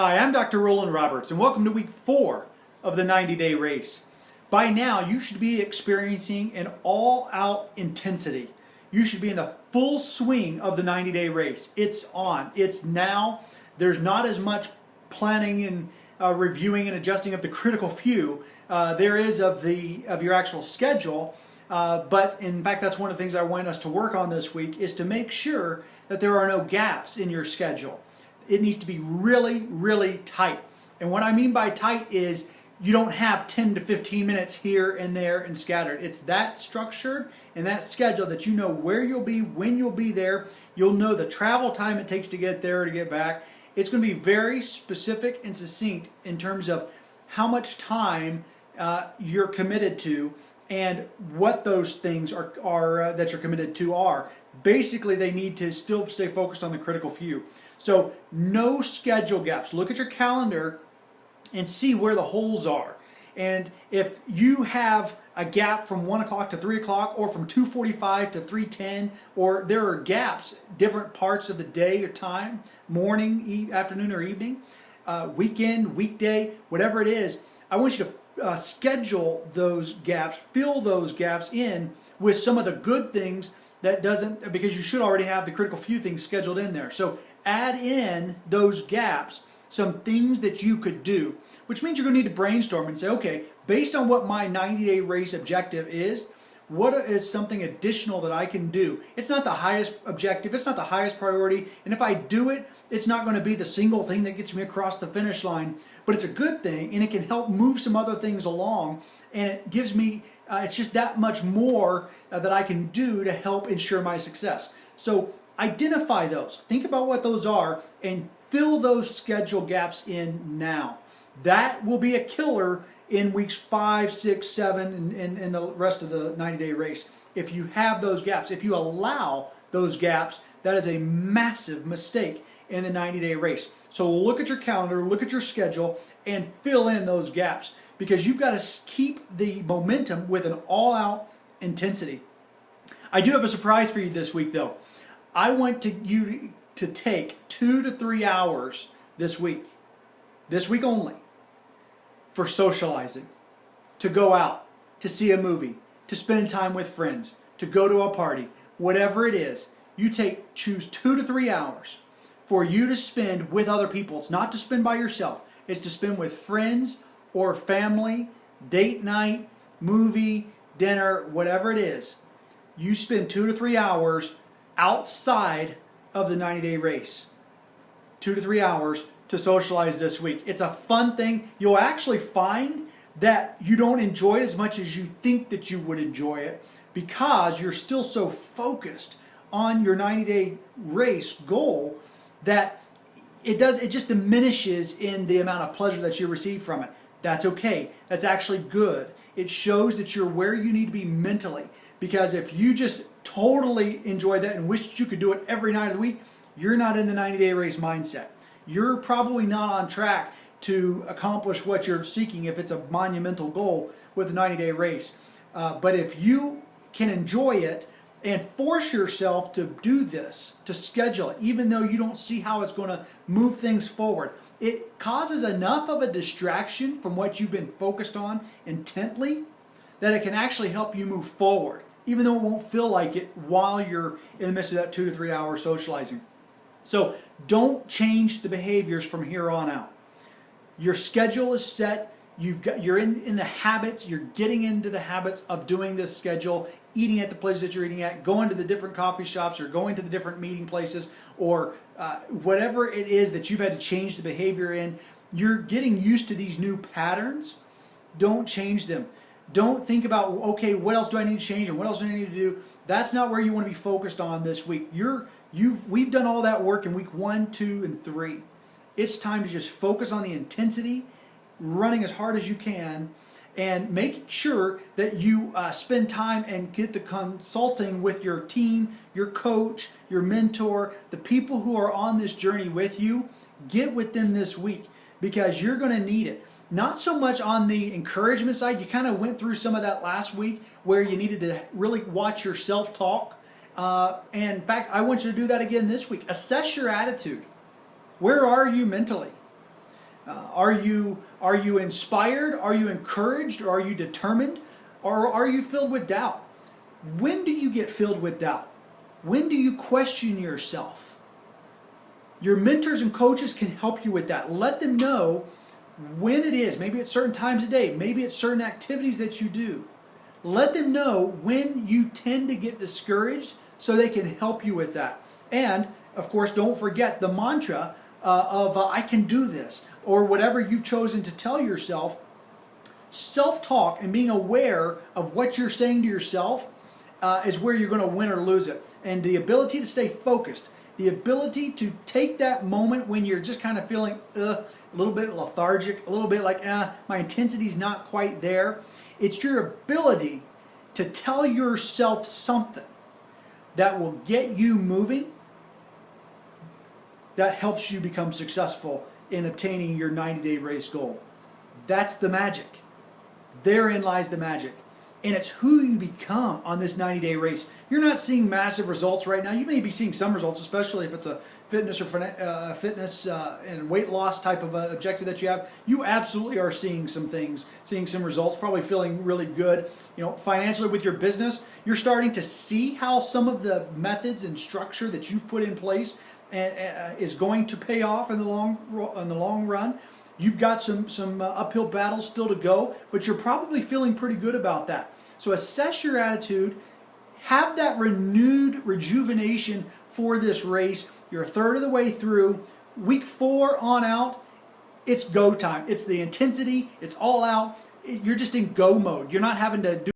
Hi, I'm Dr. Roland Roberts, and welcome to week 4 of the 90-day race. By now, you should be experiencing an all-out intensity. You should be in the full swing of the 90-day race. It's on. It's now. There's not as much planning and reviewing and adjusting of the critical few there is of your actual schedule. But in fact, that's one of the things I want us to work on this week is to make sure that there are no gaps in your schedule. It needs to be really, really tight. And what I mean by tight is you don't have 10 to 15 minutes here and there and scattered. It's that structured and that schedule that you know where you'll be, when you'll be there. You'll know the travel time it takes to get there or to get back. It's going to be very specific and succinct in terms of how much time you're committed to and what those things are that you're committed to are. Basically, they need to still stay focused on the critical few. So no schedule gaps. Look at your calendar and see where the holes are. And if you have a gap from 1 o'clock to 3 o'clock or from 2:45 to 3:10, or there are gaps, different parts of the day or time, morning, afternoon, or evening, weekend, weekday, whatever it is, I want you to schedule those gaps, fill those gaps in with some of the good things that doesn't, because you should already have the critical few things scheduled in there. So add in those gaps, some things that you could do, which means you're going to need to brainstorm and say, okay, based on what my 90-day race objective is, what is something additional that I can do? It's not the highest objective, it's not the highest priority, and if I do it, it's not going to be the single thing that gets me across the finish line, but it's a good thing, and it can help move some other things along, and it gives me, it's just that much more that I can do to help ensure my success. So identify those, think about what those are, and fill those schedule gaps in now. That will be a killer in weeks 5, 6, 7, and the rest of the 90-day race. If you have those gaps, if you allow those gaps, that is a massive mistake in the 90-day race. So look at your calendar, look at your schedule, and fill in those gaps, because you've got to keep the momentum with an all-out intensity. I do have a surprise for you this week, though. I want you to take 2 to 3 hours this week only, for socializing, to go out, to see a movie, to spend time with friends, to go to a party, whatever it is. Choose 2 to 3 hours for you to spend with other people. It's not to spend by yourself. It's to spend with friends or family, date night, movie, dinner, whatever it is. You spend 2 to 3 hours outside of the 90-day race. 2 to 3 hours to socialize this week. It's a fun thing. You'll actually find that you don't enjoy it as much as you think that you would enjoy it, because you're still so focused on your 90-day race goal that it just diminishes in the amount of pleasure that you receive from it. That's okay. That's actually good. It shows that you're where you need to be mentally, because if you just totally enjoy that and wish you could do it every night of the week, you're not in the 90-day race mindset. You're probably not on track to accomplish what you're seeking if it's a monumental goal with a 90-day race. But if you can enjoy it and force yourself to do this, to schedule it, even though you don't see how it's going to move things forward, it causes enough of a distraction from what you've been focused on intently that it can actually help you move forward, even though it won't feel like it while you're in the midst of that 2 to 3 hour socializing. So don't change the behaviors from here on out. Your schedule is set. You're in the habits. You're getting into the habits of doing this schedule, eating at the places that you're eating at, going to the different coffee shops, or going to the different meeting places, or whatever it is that you've had to change the behavior in. You're getting used to these new patterns. Don't change them. Don't think about, okay, what else do I need to change and what else do I need to do? That's not where you want to be focused on this week. We've done all that work in week 1, 2, and 3. It's time to just focus on the intensity, running as hard as you can, and make sure that you spend time and get the consulting with your team, your coach, your mentor, the people who are on this journey with you. Get with them this week, because you're going to need it. Not so much on the encouragement side. You kind of went through some of that last week where you needed to really watch your self-talk. And in fact, I want you to do that again this week. Assess your attitude. Where are you mentally? Are you inspired? Are you encouraged? Or are you determined? Or are you filled with doubt? When do you get filled with doubt? When do you question yourself? Your mentors and coaches can help you with that. Let them know when it is. Maybe at certain times of day. Maybe at certain activities that you do. Let them know when you tend to get discouraged so they can help you with that. And, of course, don't forget the mantra of I can do this, or whatever you've chosen to tell yourself. Self-talk and being aware of what you're saying to yourself is where you're going to win or lose it. And the ability to stay focused, the ability to take that moment when you're just kind of feeling a little bit lethargic, a little bit like, my intensity's not quite there. It's your ability to tell yourself something that will get you moving, that helps you become successful in obtaining your 90-day race goal. That's the magic. Therein lies the magic. And it's who you become on this 90-day race. You're not seeing massive results right now. You may be seeing some results, especially if it's a fitness or fitness and weight loss type of objective that you have. You absolutely are seeing some things, seeing some results, probably feeling really good. You know, financially with your business, you're starting to see how some of the methods and structure that you've put in place is going to pay off in the long run. You've got some uphill battles still to go, but you're probably feeling pretty good about that. So assess your attitude, have that renewed rejuvenation for this race. You're a third of the way through. Week 4 on out, it's go time. It's the intensity. It's all out. You're just in go mode. You're not having to do